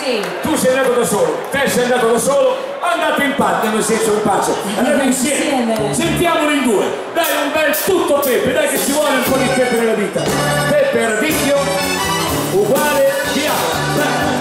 Sì. Tu sei andato da solo, te sei andato da solo, andate in pace, nel senso in pace, andate insieme. Sentiamolo in due, dai un bel tutto pepe, dai che ci vuole un po' di pepe nella vita. Pepe radicchio uguale viola, dai.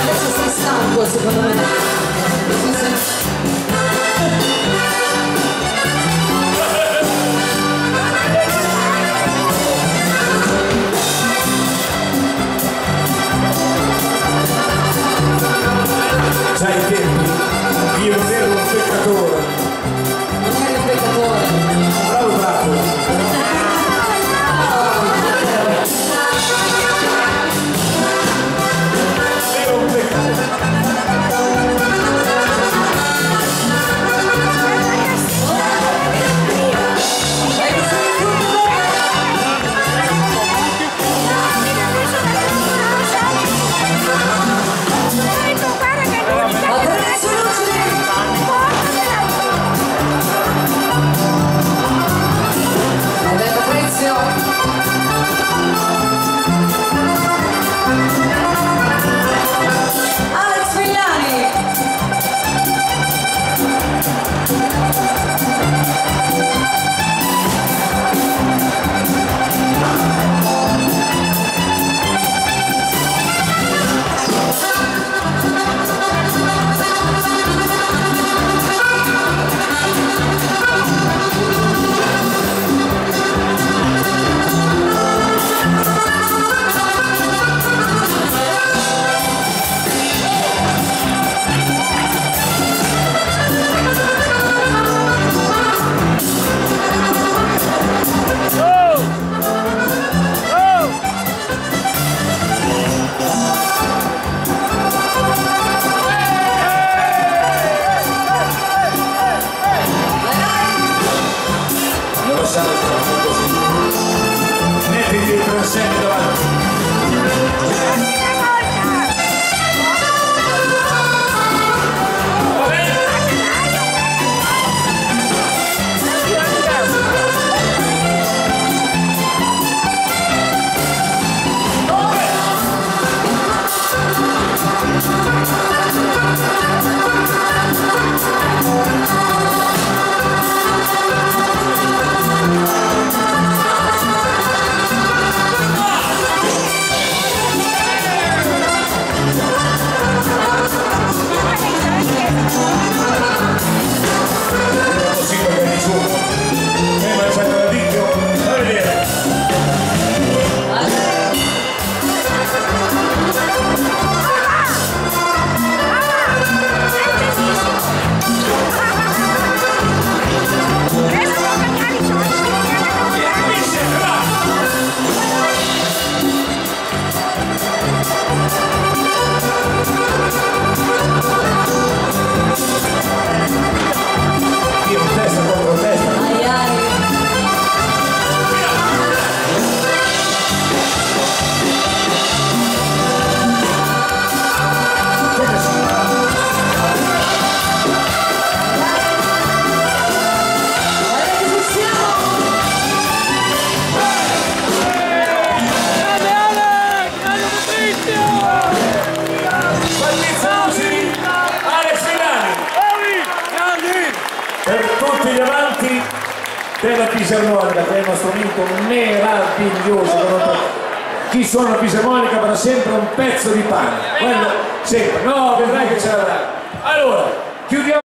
Adesso sei stanco secondo me. Sai i tempi? Io non ero un peccatore. Non eri un peccatore. Bravo bravo. Mettiti il transetto davanti. Tutti gli amanti della fisarmonica, che è uno strumento meraviglioso. Chi suona la fisarmonica avrà sempre un pezzo di pane, quello sempre. No, vedrai che ce l'avrà. Allora, chiudiamo.